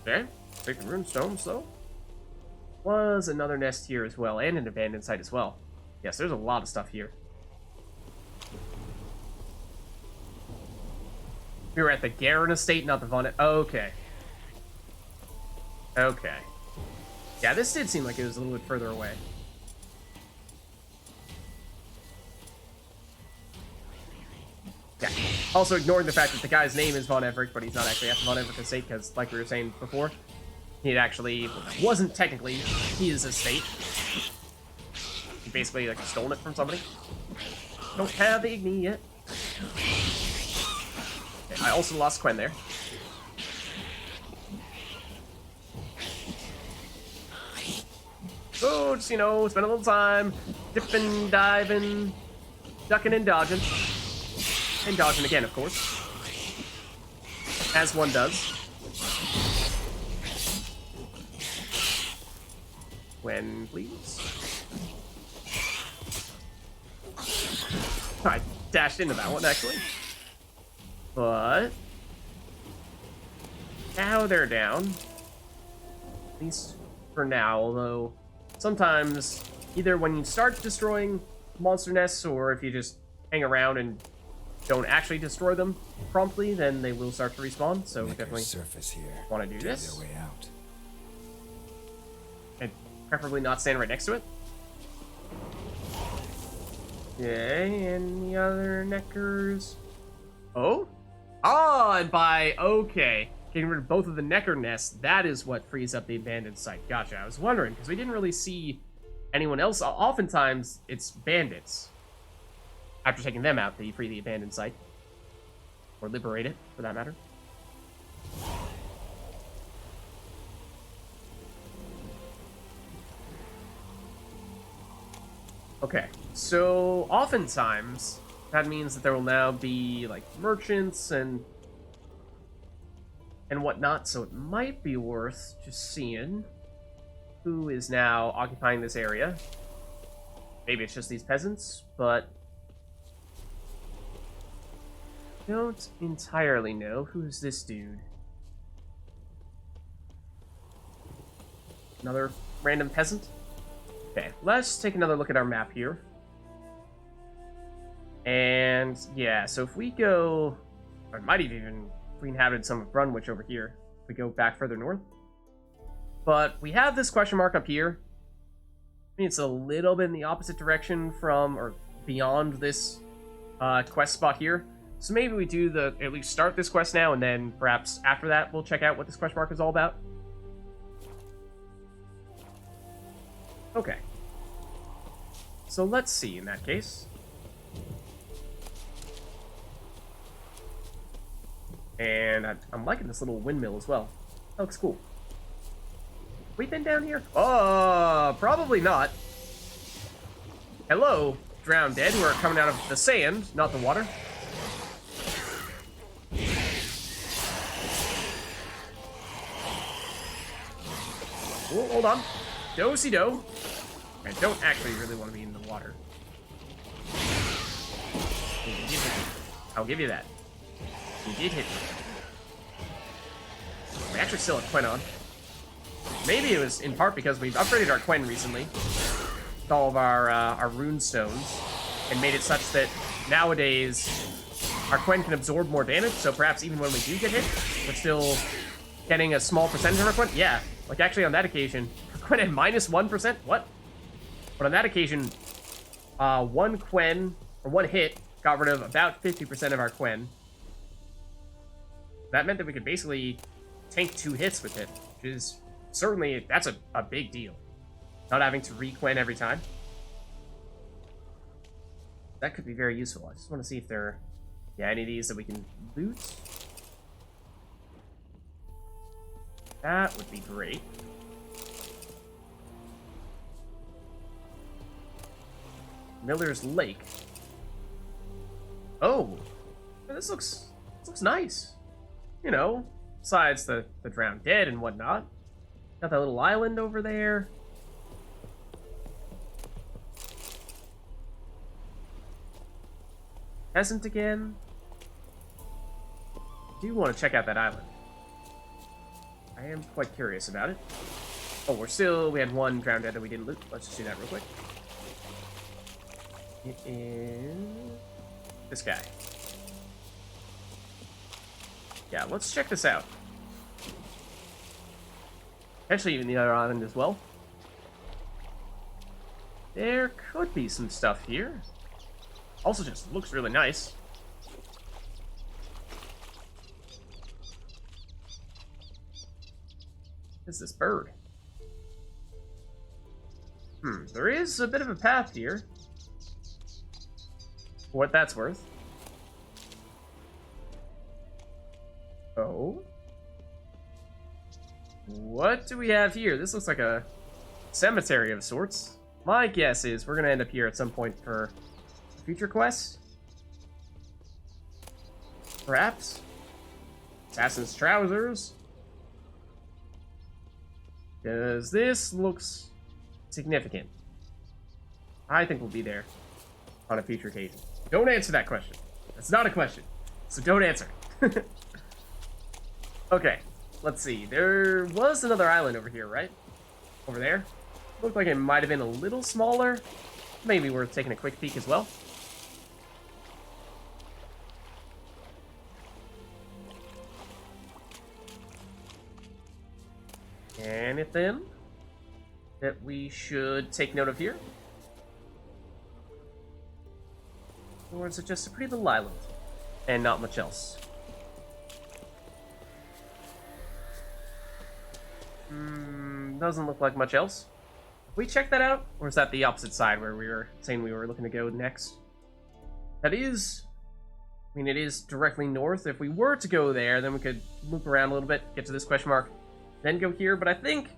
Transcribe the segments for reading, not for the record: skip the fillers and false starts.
Okay. Take the rune stones, though. Was another nest here as well, and an abandoned site as well. Yes, there's a lot of stuff here. We were at the Garen estate, not the Von... Okay. Okay. Yeah, this did seem like it was a little bit further away. Yeah. Also ignoring the fact that the guy's name is Von Everett, but he's not actually at the Von Everett estate, because, like we were saying before, he actually wasn't technically his estate. He basically, like, stolen it from somebody. Don't have the Igni yet. Okay, I also lost Quen there. So, just, you know, spend a little time dipping, diving, ducking and dodging. And dodging again, of course. As one does. When, please. I dashed into that one, actually. But now they're down. At least for now, although sometimes either when you start destroying monster nests or if you just hang around and don't actually destroy them promptly, then they will start to respawn. So we definitely want to do this. Way out. And preferably not stand right next to it. Okay, any other neckers? Oh? Oh, and by, okay, getting rid of both of the necker nests, that is what frees up the abandoned site. Gotcha, I was wondering, because we didn't really see anyone else. Oftentimes, it's bandits. After taking them out, they free the abandoned site. Or liberate it, for that matter. Okay, so oftentimes that means that there will now be like merchants and whatnot, so it might be worth just seeing who is now occupying this area. Maybe it's just these peasants, but don't entirely know. Who's this dude? Another random peasant? Okay, let's take another look at our map here. And yeah, so if we go, or might have even re-inhabited some of Brunwich over here, if we go back further north. But we have this question mark up here. I mean, it's a little bit in the opposite direction from, or beyond this quest spot here. So maybe we do at least start this quest now, and then perhaps after that we'll check out what this question mark is all about. Okay. So let's see in that case. And I'm liking this little windmill as well. That looks cool. We been down here? Probably not. Hello, drowned dead who are coming out of the sand, not the water. Oh, hold on. Do-si-do. I don't actually really want to be in the water. I'll give you that. You did hit me. We actually still have Quen on. Maybe it was in part because we've upgraded our Quen recently with all of our rune stones and made it such that nowadays our Quen can absorb more damage, so perhaps even when we do get hit, we're still getting a small percentage of our Quen. Yeah, like actually on that occasion, our Quen had -1%? What? But on that occasion, one Quen, or one hit, got rid of about 50% of our Quen. That meant that we could basically tank 2 hits with it, which is certainly, that's a big deal. Not having to re-Quen every time. That could be very useful. I just want to see if there are, yeah, any of these that we can loot. That would be great. Miller's Lake. Oh, this looks nice. You know, besides the drowned dead and whatnot. Got that little island over there. Peasant again. I do want to check out that island. I I am quite curious about it. Oh, we had one drowned dead that we didn't loot. Let's just do that real quick. It is this guy. Yeah, let's check this out. Actually, even the other island as well. There could be some stuff here. Also just looks really nice. What is this bird? There is a bit of a path here. For what that's worth. Oh. What do we have here? This looks like a cemetery of sorts. My guess is we're going to end up here at some point for future quests. Perhaps. Assassin's trousers. Because this looks significant. I think we'll be there on a future occasion. Don't answer that question. That's not a question. So don't answer. Okay, let's see. There was another island over here, right? Over there. Looked like it might have been a little smaller. Maybe worth taking a quick peek as well. Anything that we should take note of here? Or is it just a pretty little island and not much else? Doesn't look like much else. Have we checked that out? Or is that the opposite side where we were saying we were looking to go next? That is... I mean, it is directly north. If we were to go there, then we could loop around a little bit, get to this question mark, then go here. But I think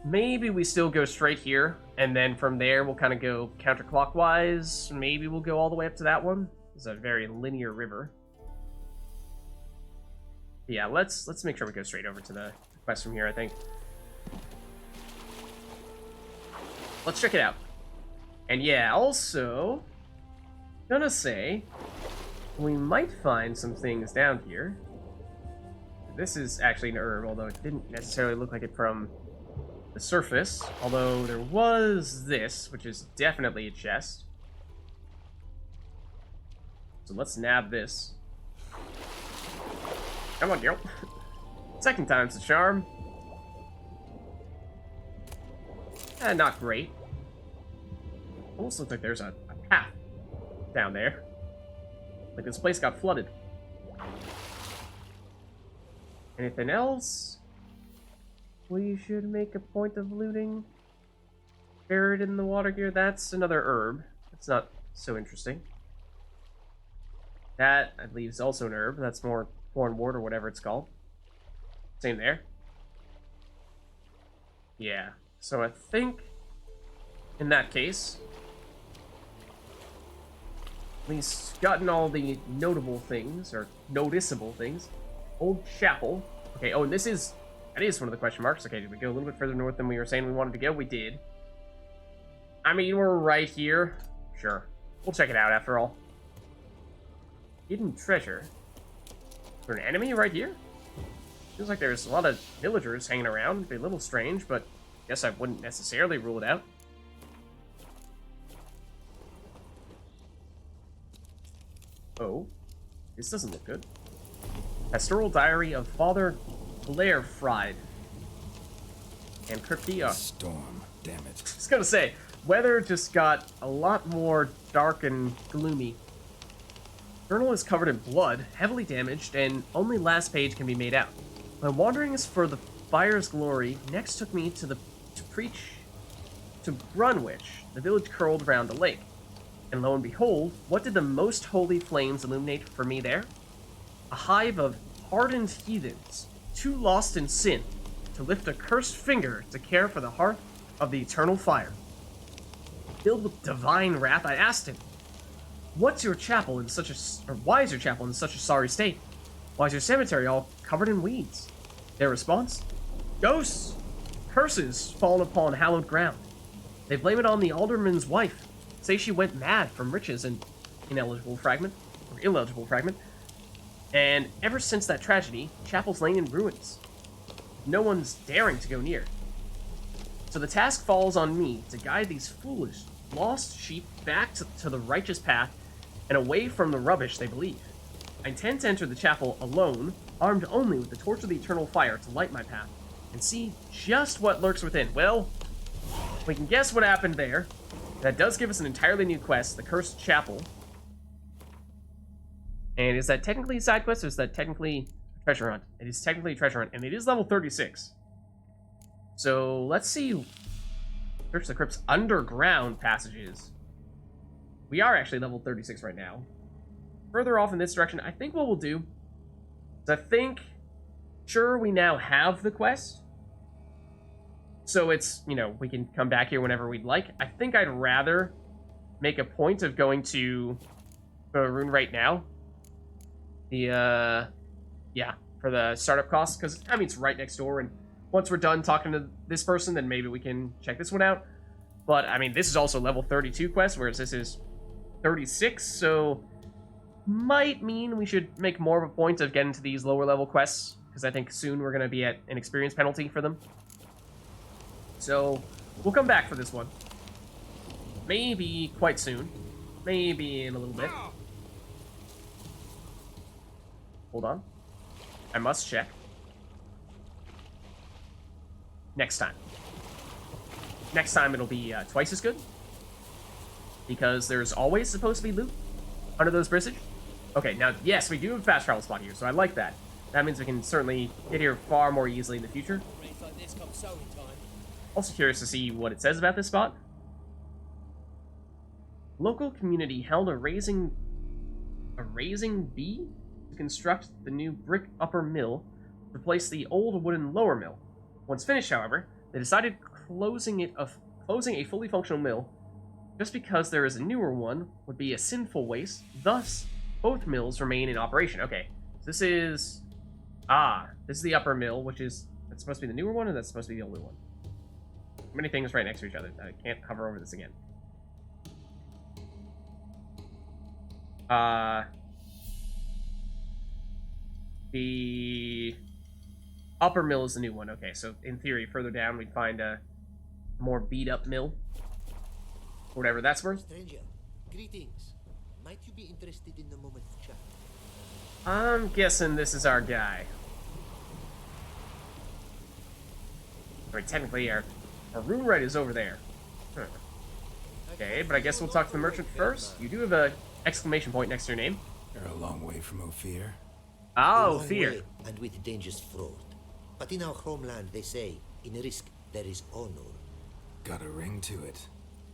maybe we still go straight here, and then from there we'll kind of go counterclockwise. Maybe we'll go all the way up to that one. It's a very linear river. Yeah, let's make sure we go straight over to the quest from here, I think. Let's check it out. And yeah, also, gonna say, we might find some things down here. This is actually an herb, although it didn't necessarily look like it from the surface. Although there was this, which is definitely a chest. So let's nab this. Come on, girl. Second time's the charm. Not great. Almost looks like there's a path down there. Like this place got flooded. Anything else we should make a point of looting? Buried in the water here. That's another herb. It's not so interesting. That, I believe, is also an herb. That's more foreign wort or whatever it's called. Same there. Yeah. So I think, in that case, at least gotten all the notable things, or noticeable things. Old Chapel. Okay, oh, and that is one of the question marks. Okay, did we go a little bit further north than we were saying we wanted to go? We did. I mean, we're right here. Sure. We'll check it out after all. Hidden treasure. Is there an enemy right here? Feels like there's a lot of villagers hanging around. It'd be a little strange, but I guess I wouldn't necessarily rule it out. Oh. This doesn't look good. Pastoral Diary of Father Blair Fried. And Cryptia. Storm, damn it. I was gonna say, weather just got a lot more dark and gloomy. Journal is covered in blood, heavily damaged, and only last page can be made out. My wanderings for the fire's glory next took me to preach to Brunwich, the village curled round a lake. And lo and behold, what did the most holy flames illuminate for me there? A hive of hardened heathens, too lost in sin, to lift a cursed finger to care for the hearth of the eternal fire. Filled with divine wrath, I asked him, why is your chapel in such a sorry state? Why is your cemetery all covered in weeds? Their response? Ghosts! Curses fallen upon hallowed ground. They blame it on the alderman's wife. Say she went mad from riches and illegible fragment. And ever since that tragedy, chapel's lain in ruins. no one's daring to go near. So the task falls on me to guide these foolish, lost sheep back to the righteous path and away from the rubbish they believe. I intend to enter the chapel alone, armed only with the torch of the eternal fire to light my path, and see just what lurks within. Well, we can guess what happened there. That does give us an entirely new quest, the Cursed Chapel. And is that technically a side quest, or is that technically a treasure hunt? It is technically a treasure hunt, and it is level 36. So, let's see. Search the crypt's underground passages. We are actually level 36 right now. Further off in this direction, I think what we'll do is sure, we now have the quest. So it's, we can come back here whenever we'd like. I think I'd rather make a point of going to RUNEWRIGHT now. For the startup costs, because, it's right next door, and once we're done talking to this person, then maybe we can check this one out. But, this is also level 32 quest, whereas this is 36, so might mean we should make more of a point of getting to these lower level quests, because I think soon we're going to be at an experience penalty for them. So, we'll come back for this one. Maybe quite soon. Maybe in a little bit. Hold on. I must check. Next time. Next time it'll be twice as good. Because there's always supposed to be loot under those bridges. Okay, now, yes, we do have a fast travel spot here, so I like that. That means we can certainly get here far more easily in the future. Also curious to see what it says about this spot. Local community held a raising bee to construct the new brick upper mill to replace the old wooden lower mill. Once finished, however, they decided closing a fully functional mill just because there is a newer one would be a sinful waste. Thus, both mills remain in operation. Okay, so this is the upper mill, that's supposed to be the newer one, and that's supposed to be the older one. Many things right next to each other. I can't hover over this again. The upper mill is the new one. Okay, so in theory, further down we'd find a more beat-up mill. Whatever that's worth. Stranger, greetings. Might you be interested in a moment of chat? I'm guessing this is our guy. Technically, our RUNEWRIGHT is over there. Huh. Okay, but I guess we'll talk to the merchant first. You do have a exclamation point next to your name. You're a long way from Ophir. Oh, Ophir. And with dangerous fraud. But in our homeland, they say, in risk there is honor. Got a ring to it.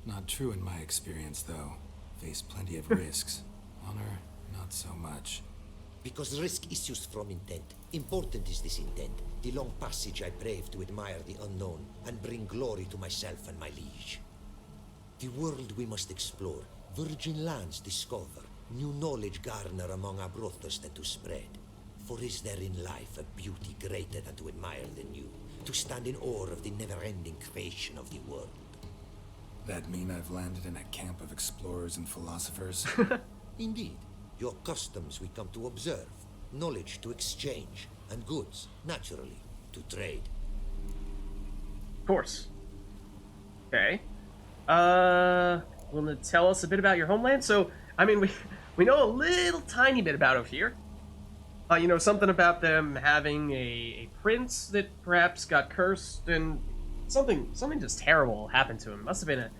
Not true in my experience, though. Face plenty of risks. Honor, not so much. Because risk issues from intent. Important is this intent. The long passage I brave to admire the unknown and bring glory to myself and my liege. The world we must explore, virgin lands discover, new knowledge garner among our brothers than to spread. For is there in life a beauty greater than to admire the new, to stand in awe of the never-ending creation of the world? That mean I've landed in a camp of explorers and philosophers? Indeed. Your customs we come to observe, knowledge to exchange, and goods, naturally, to trade. Of course. Okay. Want to tell us a bit about your homeland? So, we know a little tiny bit about Ophir. Something about them having a prince that perhaps got cursed, and something just terrible happened to him. It must have been a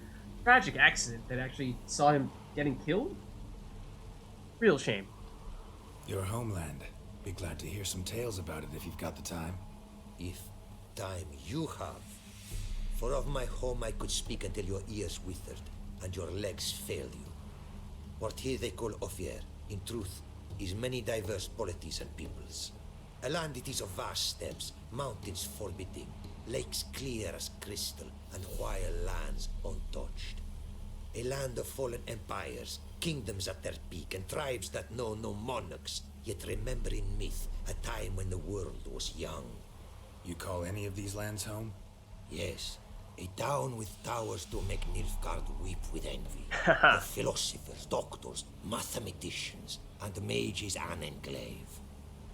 tragic accident that actually saw him getting killed. Real shame. Your homeland. Be glad to hear some tales about it if you've got the time. If time you have. For of my home I could speak until your ears withered, and your legs failed you. What here they call Ophir, in truth, is many diverse polities and peoples. A land it is of vast steppes, mountains forbidding, lakes clear as crystal, and wild lands untouched. A land of fallen empires, kingdoms at their peak, and tribes that know no monarchs, yet remember in myth a time when the world was young. You call any of these lands home? Yes, a town with towers to make Nilfgaard weep with envy. Of philosophers, doctors, mathematicians, and mages an enclave.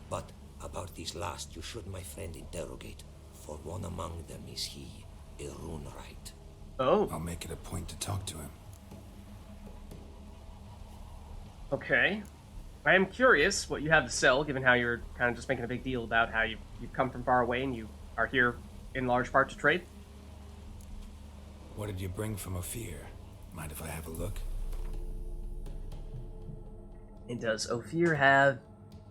But about these last you should, my friend, interrogate. for one among them is he, a RUNEWRIGHT. Oh, I'll make it a point to talk to him. okay. I am curious what you have to sell, given how you're kind of just making a big deal about how you've come from far away and you are here in large part to trade. What did you bring from Ophir? Mind if I have a look? And does Ophir have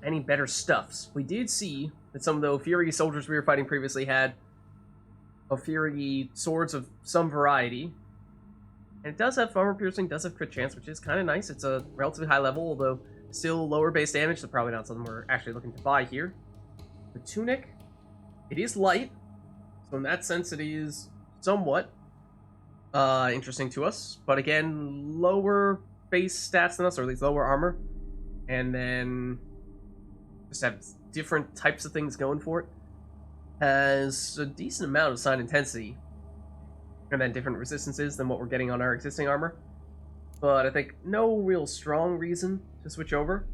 any better stuffs? We did see that some of the Ophiri soldiers we were fighting previously had Ophiri swords of some variety. And it does have armor piercing, does have crit chance, which is kind of nice. It's a relatively high level, although still lower base damage, so probably not something we're actually looking to buy here. The tunic, it is light, so in that sense it is somewhat interesting to us. But again, lower base stats than us, or at least lower armor. And then just have different types of things going for it. Has a decent amount of sign intensity, and then different resistances than what we're getting on our existing armor. But I think no real strong reason to switch over.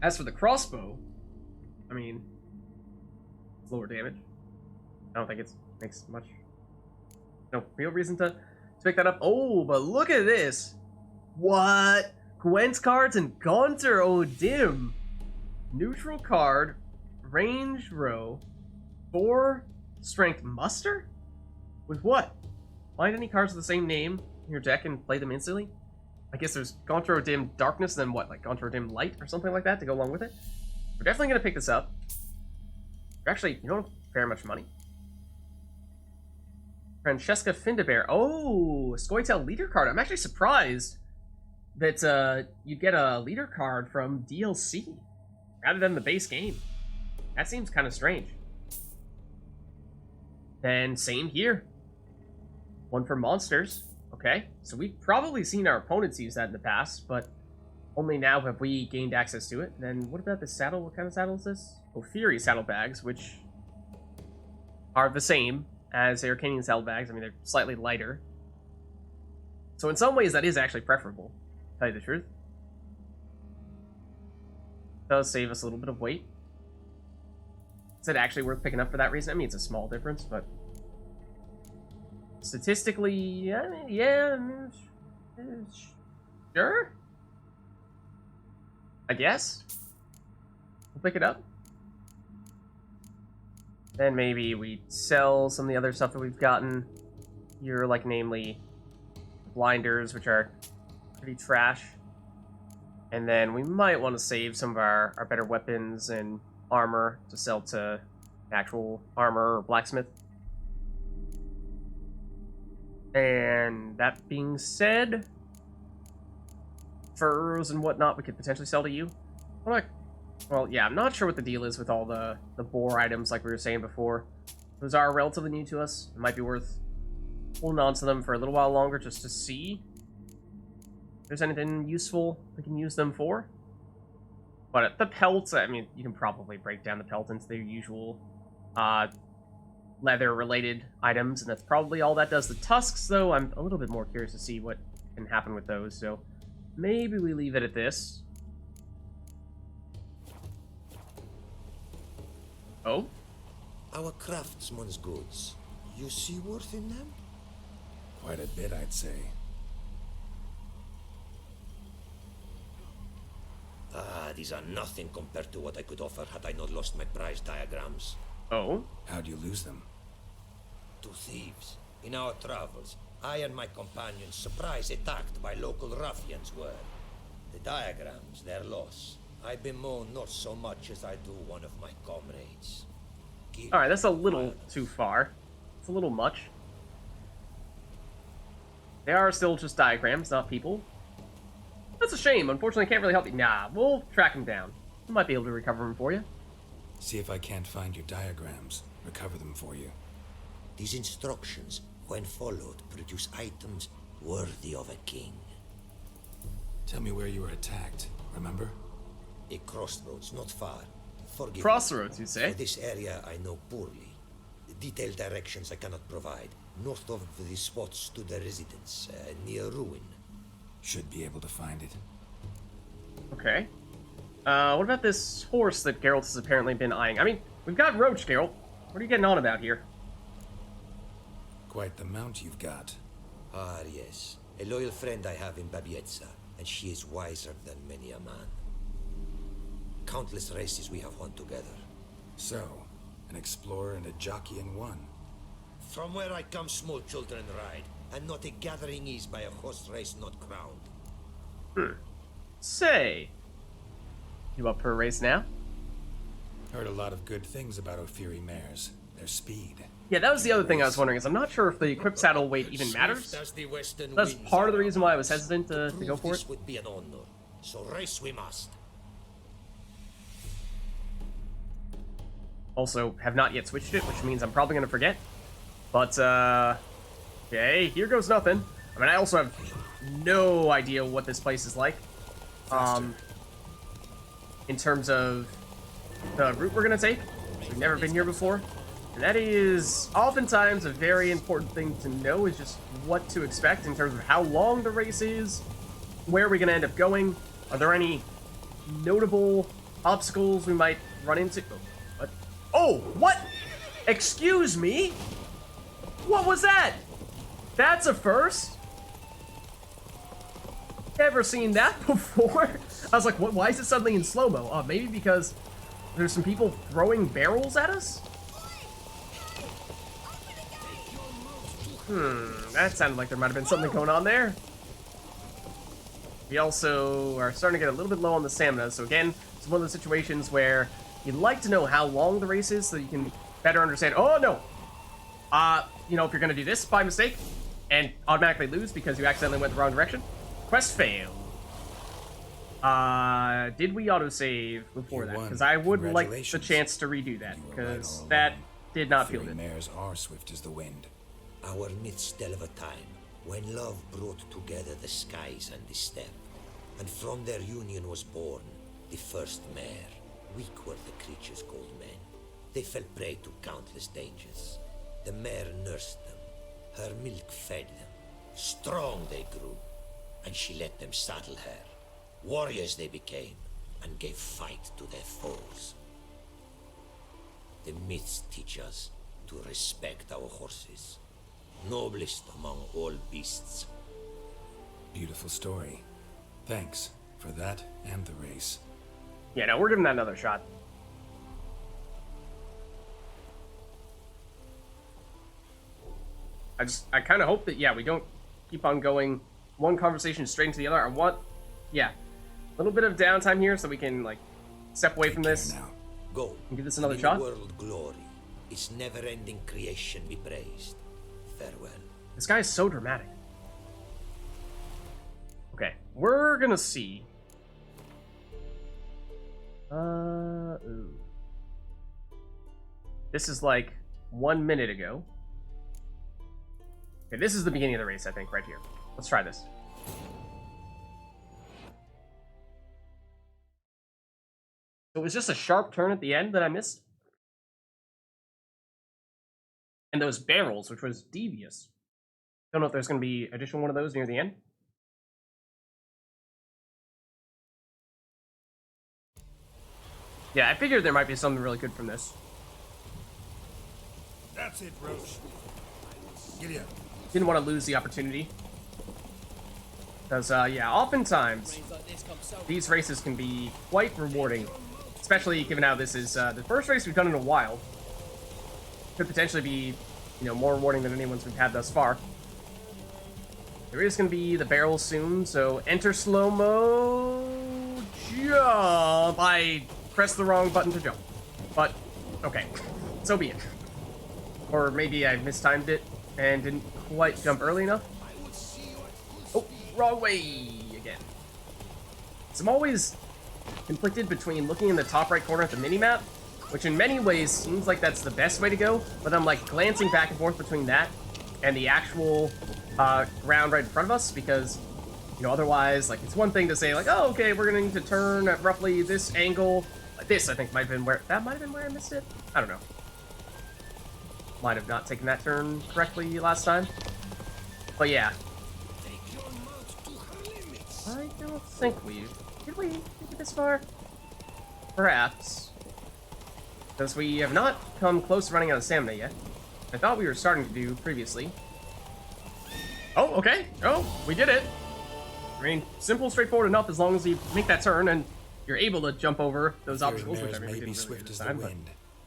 As for the crossbow, I mean, it's lower damage. I don't think it makes much. No real reason to pick that up. Oh, but look at this! What? Gwent's cards and Gaunter Odim. Neutral card, range row, 4 strength muster? With what? Find any cards with the same name in your deck and play them instantly? I guess there's Gaunter Odim Darkness, then what? Like Gaunter Odim Light or something like that to go along with it? We're definitely going to pick this up. Actually, you don't have very much money. Francesca Findabear. Oh, Scoia'tael leader card. I'm actually surprised that you'd get a leader card from DLC rather than the base game. That seems kind of strange. Then same here. One for monsters. Okay, so we've probably seen our opponents use that in the past, but only now have we gained access to it. Then what about the saddle? What kind of saddle is this? Ophiri saddlebags, which are the same as Arcanian saddlebags. I mean, they're slightly lighter. So in some ways, that is actually preferable, to tell you the truth. Does save us a little bit of weight. Is it actually worth picking up for that reason? I mean, it's a small difference, but statistically, I mean, yeah, sure. I guess we'll pick it up. Then maybe we sell some of the other stuff that we've gotten here, like namely blinders, which are pretty trash. And then we might want to save some of our better weapons and armor to sell to actual armor or blacksmith. And that being said, furs and whatnot we could potentially sell to you. Well, yeah, I'm not sure what the deal is with all the boar items like we were saying before. Those are relatively new to us. It might be worth holding on to them for a little while longer just to see if there's anything useful we can use them for. But the pelts, I mean, you can probably break down the pelt into their usual leather-related items, and that's probably all that does. The tusks, though, I'm a little bit more curious to see what can happen with those, so maybe we leave it at this. Oh? Our craftsman's goods. You see worth in them? Quite a bit, I'd say. Ah, these are nothing compared to what I could offer had I not lost my prize diagrams. Oh? How'd you lose them? To thieves. In our travels, I and my companions surprise attacked by local ruffians were. The diagrams, their loss. I bemoan not so much as I do one of my comrades. Alright, that's a little too far. It's a little much. They are still just diagrams, not people. That's a shame. Unfortunately, I can't really help you. Nah, we'll track him down. We might be able to recover him for you. See if I can't find your diagrams. Recover them for you. These instructions, when followed, produce items worthy of a king. Tell me where you were attacked, remember? A crossroads not far. Forgive Crossroads, me. you say? For this area I know poorly. Detailed directions I cannot provide. North of the spot stood a residence, near ruin. Should be able to find it. Okay. What about this horse that Geralt has apparently been eyeing? I mean, we've got Roach, Geralt. What are you getting on about here? Quite the mount you've got. Ah, yes. A loyal friend I have in Babietza, and she is wiser than many a man. Countless races we have won together. So, an explorer and a jockey in one. From where I come, small children ride, and not a gathering is by a horse race not crowned. Say, you up for a race now? Heard a lot of good things about Ophiri mares. Their speed. Yeah, that was the other thing I was wondering, is I'm not sure if the equipped saddle weight even matters. That's part of the reason why I was hesitant to go for it. This would be an honor, so race we must. Also, have not yet switched it, which means I'm probably going to forget. But, okay, here goes nothing. I mean, I also have no idea what this place is like. In terms of the route we're going to take. We've never been here before. And that is oftentimes a very important thing to know, is just what to expect in terms of how long the race is, where we're going to end up going. Are there any notable obstacles we might run into? What? Oh, what? Excuse me? What was that? That's a first? Never seen that before. I was like, what? Why is it suddenly in slow-mo? Oh, maybe because there's some people throwing barrels at us? That sounded like there might have been something going on there. We also are starting to get a little bit low on the stamina, so again, it's one of those situations where you'd like to know how long the race is so you can better understand. Oh, no! You know, if you're going to do this by mistake and automatically lose because you accidentally went the wrong direction, quest failed. Did we autosave before that? Because I would like the chance to redo that, because that did not feel good. Mares are swift as the wind. Our midst tell of a time when love brought together the skies and the steppe, and from their union was born the first mare. Weak were the creatures called men. They fell prey to countless dangers. The mare nursed them, her milk fed them. Strong they grew, and she let them saddle her. Warriors they became, and gave fight to their foes. The myths teach us to respect our horses, noblest among all beasts. Beautiful story. Thanks for that and the race. Yeah, no, we're giving that another shot. I kind of hope that, yeah, we don't keep on going one conversation straight into the other. I want, yeah, a little bit of downtime here so we can, like, step away from this. Now. Go. And give this another in shot. The world glory, its never-ending creation be praised. Farewell. This guy is so dramatic. Okay, we're gonna see. Ooh. This is like 1 minute ago. Okay, this is the beginning of the race, I think, right here. Let's try this. It was just a sharp turn at the end that I missed. And those barrels, which was devious. Don't know if there's going to be additional one of those near the end. Yeah, I figured there might be something really good from this. That's it, Roach. Giddy up. Didn't want to lose the opportunity. Because, yeah, oftentimes, these races can be quite rewarding. Especially given how this is the first race we've done in a while. Could potentially be, you know, more rewarding than any ones we've had thus far. There is going to be the barrel soon, so enter slow-mo, jump. I pressed the wrong button to jump. But, okay, so be it. Or maybe I mistimed it and didn't quite jump early enough. Oh, wrong way again. So I'm always conflicted between looking in the top right corner at the mini-map, which in many ways seems like that's the best way to go, but I'm like glancing back and forth between that and the actual ground right in front of us, because, you know, otherwise, like, it's one thing to say, like, oh, okay, we're gonna need to turn at roughly this angle. Like this, I think, might have been where, that might have been where I missed it? I don't know. Might have not taken that turn correctly last time. But yeah. I don't think we... Did we get this far? Perhaps. Because we have not come close to running out of stamina yet. I thought we were starting to do previously. Oh, okay. Oh, we did it. I mean, simple, straightforward enough as long as you make that turn and you're able to jump over those obstacles, which I mean, we didn't really do this time, but...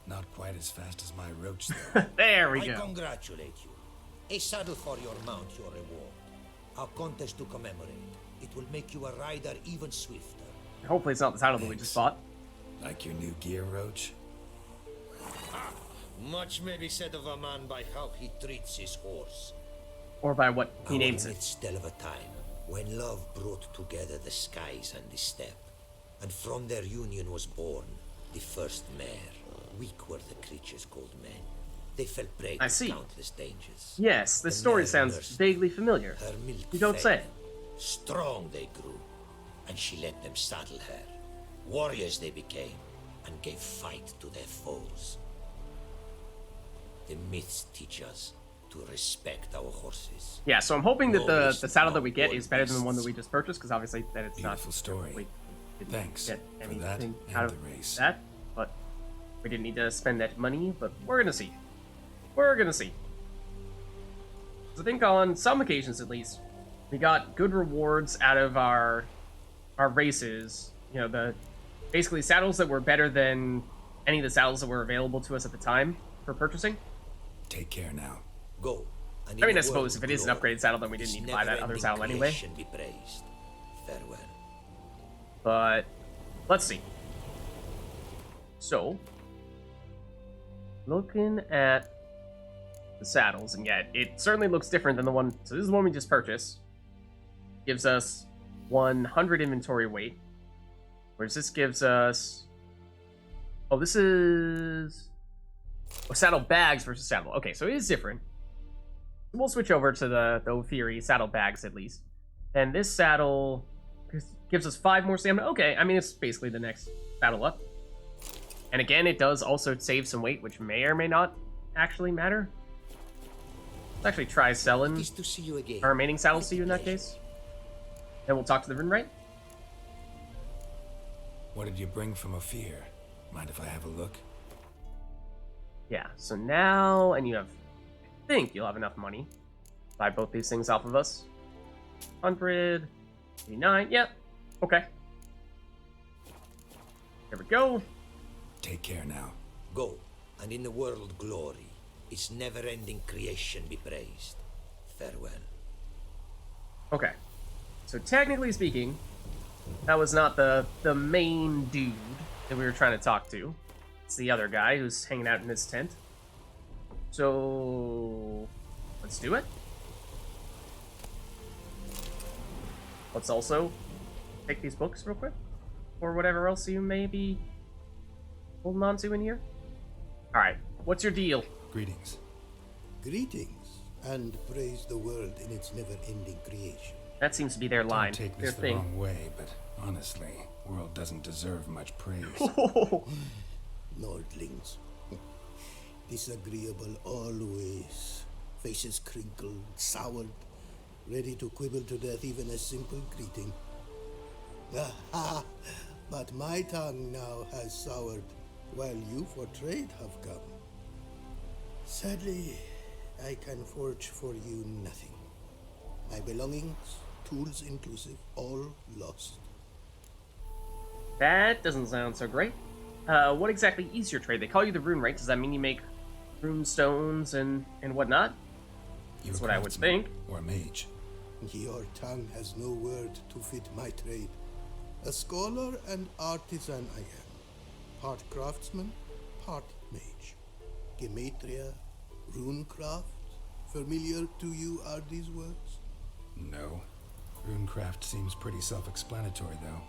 Not quite as fast as my roach, though. There we I go. congratulate you. A saddle for your mount, your reward. A contest to commemorate. It will make you a rider even swifter. Hopefully it's not the title that we just bought. Like your new gear, Roach? Much may be said of a man by how he treats his horse. Or by what he names Our it. midst of a time when love brought together the skies and the steppe, and from their union was born the first mare. Weak were the creatures called men. They fell prey I to see. countless dangers. Yes, this The story mare sounds nursed vaguely familiar. her milk You don't fed say. them. Strong they grew, and she let them saddle her. Warriors they became, and gave fight to their foes. The myths teach us to respect our horses. Yeah, so I'm hoping that the Always saddle that we get not is better than the one that beasts. we just purchased, because obviously that it's not. Beautiful story. We didn't Thanks get for anything that and out of the race. that, but we didn't need to spend that money, but we're gonna see. We're gonna see. So I think on some occasions, at least, we got good rewards out of our races. You know, the basically saddles that were better than any of the saddles that were available to us at the time for purchasing. Take care now. Go. And I mean, in I the suppose world if it is an glory, upgraded saddle, then we didn't this need to buy that other never-ending saddle anyway. creation be praised. Farewell. But let's see. So, looking at the saddles, and yeah, it certainly looks different than the one. So this is the one we just purchased. Gives us 100 inventory weight, whereas this gives us. Oh, this is saddle bags versus saddle. Okay, so it is different. We'll switch over to the Ophiri saddle bags at least. And this saddle gives us 5 more stamina. Okay, I mean, it's basically the next saddle up. And again, it does also save some weight, which may or may not actually matter. Let's actually try selling It is to see you again. our remaining saddles to you in that case. Then we'll talk to the RUNEWRIGHT. What did you bring from Ophir? Mind if I have a look? Yeah, so now, and you have, I think you'll have enough money to buy both these things off of us. 189, yep, okay. There we go. Take care now. Go, and in the world glory, its never-ending creation be praised. Farewell. Okay. So technically speaking, that was not the main dude that we were trying to talk to. It's the other guy who's hanging out in his tent. So let's do it. Let's also take these books real quick, or whatever else you may be holding on to in here. All right, what's your deal? Greetings. Greetings, and praise the world in its never-ending creation. That seems to be their line, Don't take their this the thing. wrong way, but honestly, world doesn't deserve much praise. Nordlings. Disagreeable always. Faces crinkled, soured, ready to quibble to death even a simple greeting. Aha! But my tongue now has soured, while you for trade have come. Sadly, I can forge for you nothing. My belongings, tools inclusive, all lost. That doesn't sound so great. What exactly is your trade? They call you the RUNEWRIGHT. Does that mean you make rune stones and whatnot? You That's a what I would craftsman think. Or a mage. Your tongue has no word to fit my trade. A scholar and artisan I am. Part craftsman, part mage. Gematria, runecraft. Familiar to you are these words? No. Runecraft seems pretty self-explanatory, though.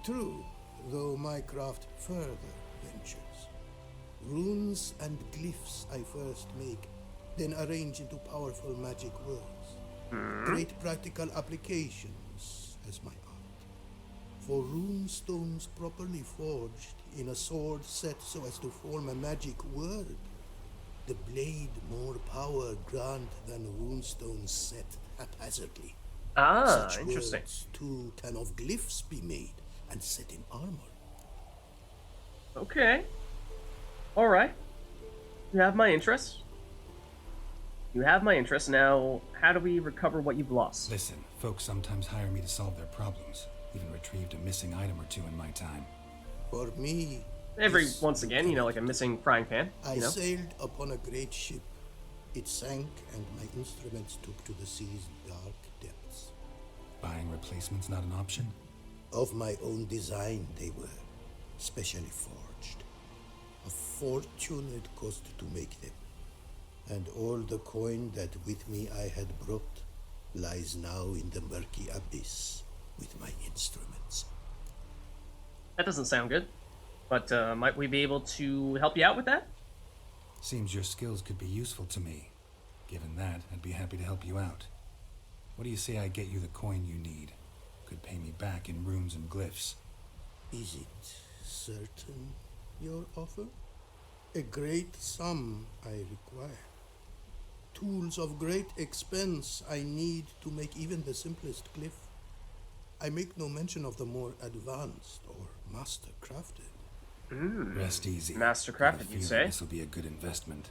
True, though my craft further ventures. Runes and glyphs I first make, then arrange into powerful magic words. Great practical applications as my art. For rune stones properly forged in a sword set so as to form a magic word, the blade more power grant than rune stones set haphazardly. Ah, Such interesting. words, too, can of glyphs be made and set in armor. Okay. Alright. You have my interest. You have my interest. Now, how do we recover what you've lost? Listen, folks sometimes hire me to solve their problems. Even retrieved a missing item or two in my time. For me, Every this once again, you know, like a missing frying pan. I You know? sailed upon a great ship. It sank, and my instruments took to the sea's dark depths. Buying replacements not an option? Of my own design, they were, specially forged. A fortune it cost to make them. And all the coin that with me I had brought lies now in the murky abyss with my instruments. That doesn't sound good. But might we be able to help you out with that? Seems your skills could be useful to me. Given that, I'd be happy to help you out. What do you say I get you the coin you need? Could pay me back in runes and glyphs. Is it certain, your offer? A great sum I require. Tools of great expense I need to make even the simplest glyph. I make no mention of the more advanced or master-crafted. Rest easy. Mastercrafted, you say? This will be a good investment.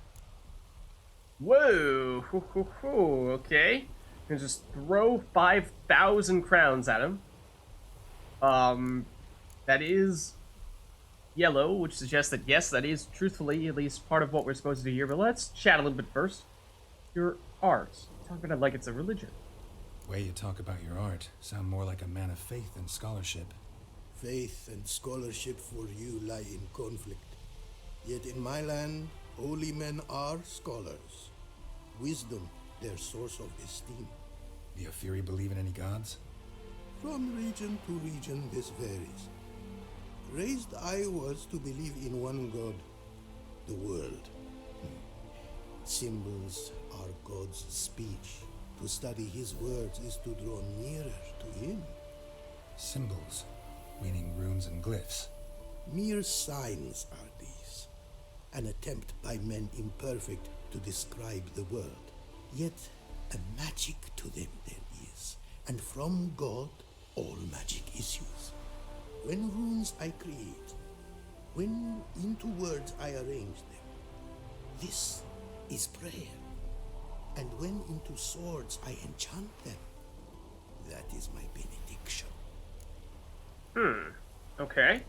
Whoa! Okay. You can just throw 5,000 crowns at him. That is yellow, which suggests that yes, that is truthfully at least part of what we're supposed to do here. But let's chat a little bit first. Your art. Talk about it like it's a religion. Way you talk about your art sound more like a man of faith than scholarship. Faith and scholarship for you lie in conflict. Yet in my land, holy men are scholars. Wisdom, their source of esteem. Do your Fury believe in any gods? From region to region, this varies. Raised I was to believe in one God, the world. Symbols are God's speech. To study his words is to draw nearer to him. Symbols, meaning runes and glyphs. Mere signs are these. An attempt by men imperfect to describe the world. Yet a magic to them there is. And from God, all magic issues. When runes I create, when into words I arrange them, this is prayer. And when into swords I enchant them, that is my benediction. Okay.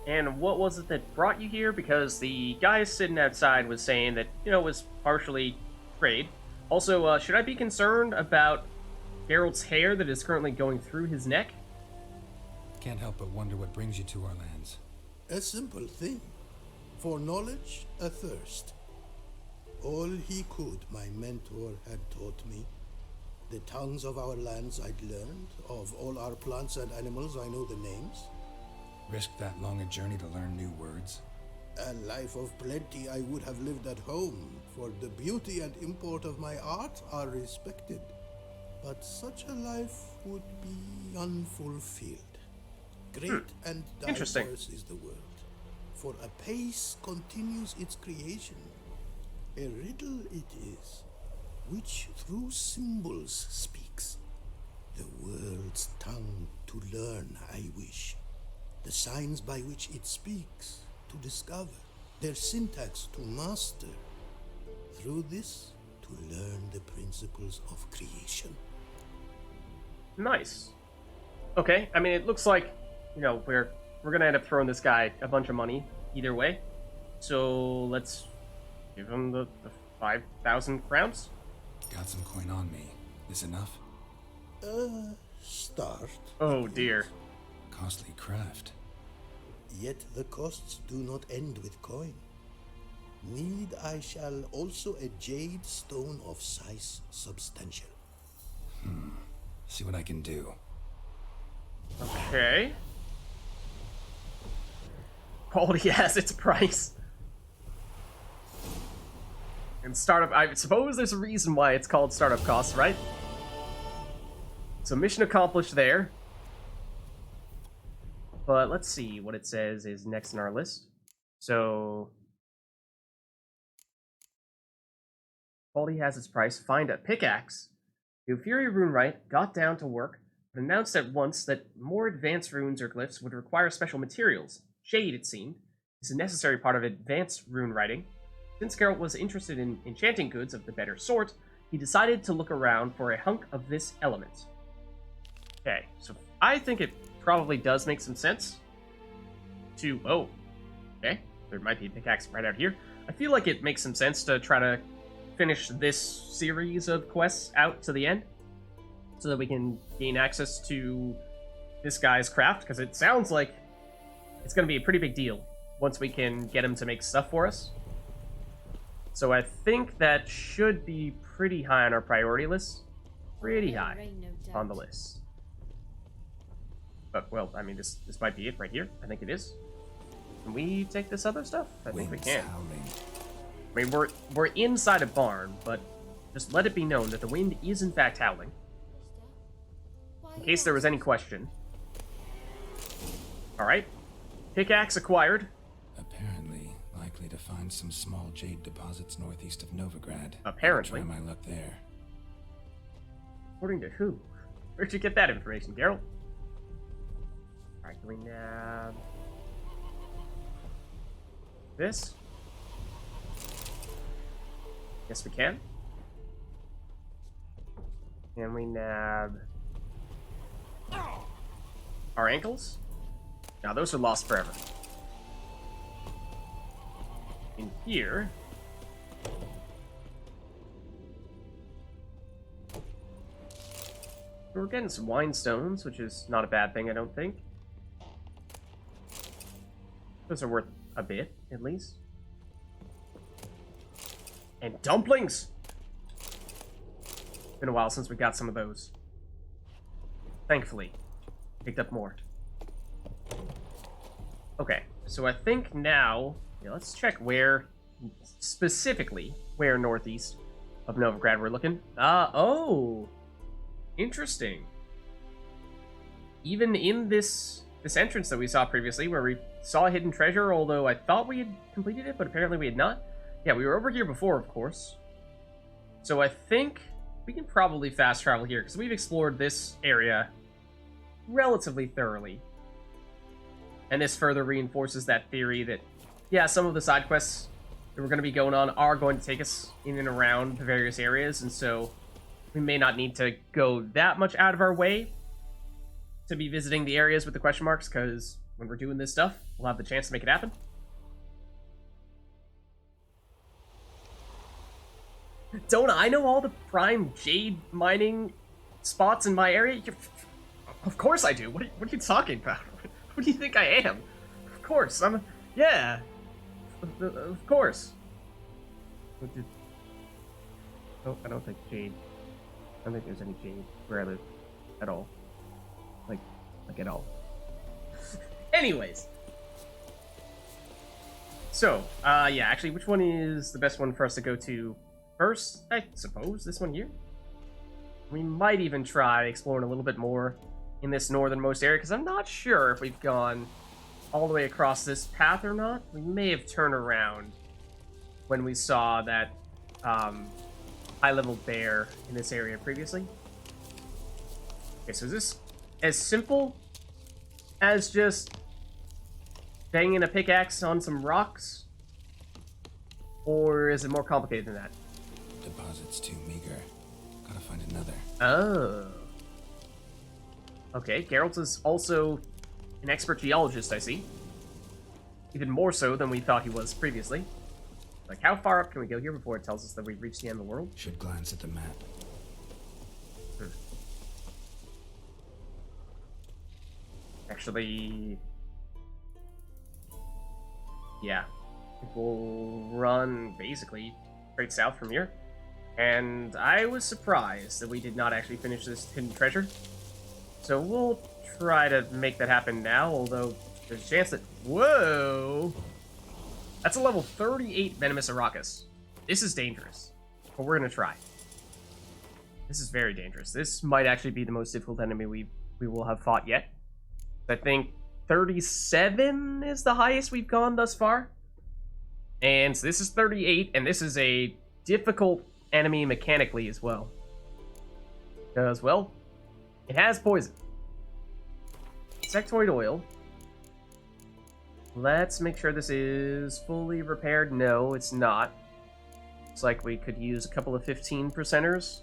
And what was it that brought you here? Because the guy sitting outside was saying that, you know, it was partially trade. Also, should I be concerned about Geralt's hair that is currently going through his neck? Can't help but wonder what brings you to our lands. A simple thing. For knowledge, a thirst. All he could, my mentor had taught me. The tongues of our lands I'd learned. Of all our plants and animals, I know the names. Risk that long a journey to learn new words? A life of plenty I would have lived at home, for the beauty and import of my art are respected. But such a life would be unfulfilled. Great and diverse is the world, for a pace continues its creation. A riddle it is, which through symbols speaks. The world's tongue to learn I wish, the signs by which it speaks to discover, their syntax to master, through this to learn the principles of creation. Nice. Okay, I mean, it looks like, you know, we're gonna end up throwing this guy a bunch of money either way. So let's give him the 5,000 crowns. Got some coin on me. This enough? Start. Oh dear. Costly craft. Yet the costs do not end with coin. Need I shall also a jade stone of size substantial. See what I can do. Okay. Quality has its price. And startup, I suppose there's a reason why it's called startup costs, right? So mission accomplished there. But let's see what it says is next in our list. So quality has its price. Find a pickaxe. The inferior RUNEWRIGHT got down to work and announced at once that more advanced runes or glyphs would require special materials. Jade, it seemed. is a necessary part of advanced rune writing. Since Geralt was interested in enchanting goods of the better sort, he decided to look around for a hunk of this element. Okay, so I think it probably does make some sense to... Oh, okay. There might be a pickaxe right out here. I feel like it makes some sense to try to finish this series of quests out to the end so that we can gain access to this guy's craft, because it sounds like it's going to be a pretty big deal once we can get him to make stuff for us. So I think that should be pretty high on our priority list. Pretty high on the list. But, well, I mean, this might be it right here. I think it is. Can we take this other stuff? I think we can. I mean, we're inside a barn, but just let it be known that the wind is in fact howling. In case there was any question. Alright. Pickaxe acquired. Apparently, likely to find some small jade deposits northeast of Novigrad. Apparently. Try my luck there. According to who? Where'd you get that information, Geralt? Alright, can we nab this? Yes, we can. Can we nab our ankles? Now, those are lost forever. In here... we're getting some wine stones, which is not a bad thing, I don't think. Those are worth a bit, at least. And dumplings! Been a while since we got some of those. Thankfully. Picked up more. Okay, so I think now... yeah, let's check where... specifically, where northeast of Novigrad we're looking. Oh! Interesting. Even in this entrance that we saw previously, where we saw a hidden treasure, although I thought we had completed it, but apparently we had not. Yeah, we were over here before, of course. So I think we can probably fast travel here, because we've explored this area relatively thoroughly. And this further reinforces that theory that, yeah, some of the side quests that we're going to be going on are going to take us in and around the various areas, and so we may not need to go that much out of our way to be visiting the areas with the question marks, because when we're doing this stuff, we'll have the chance to make it happen. Don't I know all the prime jade mining spots in my area? Of course I do. What are you talking about? What do you think I am? Of course, yeah. Of course. Oh, I don't think jade. I don't think there's any jade where I live at all. Like at all. Anyways. So, yeah, actually, which one is the best one for us to go to first? I suppose this one here. We might even try exploring a little bit more in this northernmost area, because I'm not sure if we've gone all the way across this path or not. We may have turned around when we saw that high-level bear in this area previously. Okay, so is this as simple as just banging a pickaxe on some rocks? Or is it more complicated than that? Deposit's too meager. Gotta find another. Oh. Okay, Geralt is also an expert geologist, I see. Even more so than we thought he was previously. Like, how far up can we go here before it tells us that we've reached the end of the world? Should glance at the map. Actually... yeah. We'll run, basically, straight south from here. And I was surprised that we did not actually finish this hidden treasure. So we'll try to make that happen now, although there's a chance that... whoa! That's a level 38 Venomous Arachas. This is dangerous, but we're gonna try. This is very dangerous. This might actually be the most difficult enemy we will have fought yet. I think 37 is the highest we've gone thus far. And so this is 38, and this is a difficult enemy mechanically as well. Because, well, it has poison. Insectoid oil. Let's make sure this is fully repaired. No, it's not. Looks like we could use a couple of 15%ers.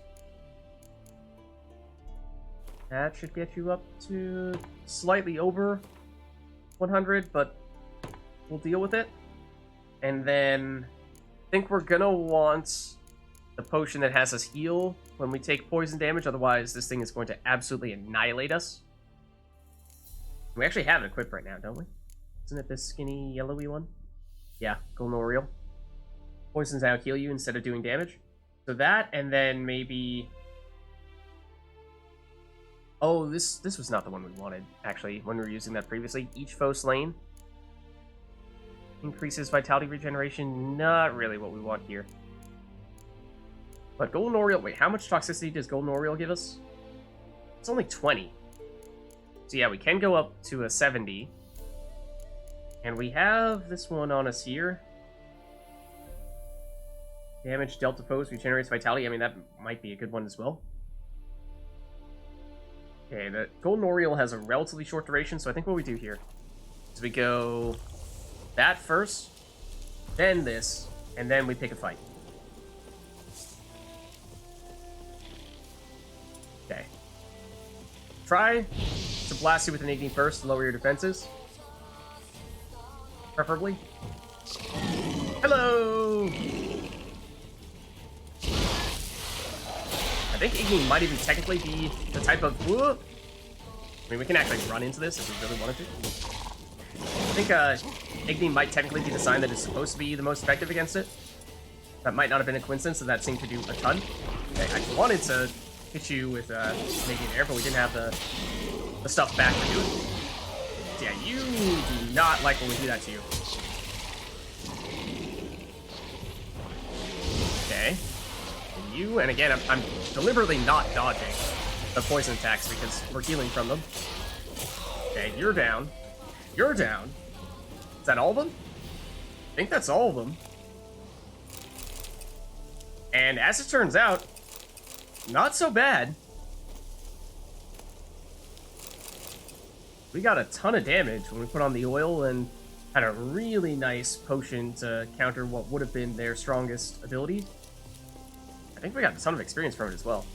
That should get you up to slightly over 100, but we'll deal with it. And then I think we're gonna want the potion that has us heal when we take poison damage, otherwise this thing is going to absolutely annihilate us. We actually have it equipped right now, don't we? Isn't it this skinny yellowy one? Yeah, Golden Oriole. Poisons out, heal you instead of doing damage. So that, and then maybe... Oh, this was not the one we wanted, actually, when we were using that previously. Each foe slain increases vitality regeneration. Not really what we want here. But Golden Oriole... Wait, how much toxicity does Golden Oriole give us? It's only 20. So yeah, we can go up to a 70. And we have this one on us here. Damage dealt to foes regenerates vitality. I mean, that might be a good one as well. Okay, the Golden Oriole has a relatively short duration, so I think what we do here is we go that first, then this, and then we pick a fight. Okay. Try to blast you with an igni first to lower your defenses. Preferably. Hello! I think igni might even technically be the type of... Whoop. I mean, we can actually run into this if we really wanted to. I think igni might technically be the sign that is supposed to be the most effective against it. That might not have been a coincidence, so that seemed to do a ton. Okay, I wanted to hit you with making air, but we didn't have the stuff back to do it. Yeah, you do not like when we do that to you. Okay. And you, and again, I'm deliberately not dodging the poison attacks because we're healing from them. Okay, you're down. You're down. Is that all of them? I think that's all of them. And as it turns out, not so bad. We got a ton of damage when we put on the oil and had a really nice potion to counter what would have been their strongest ability. I think we got a ton of experience from it as well.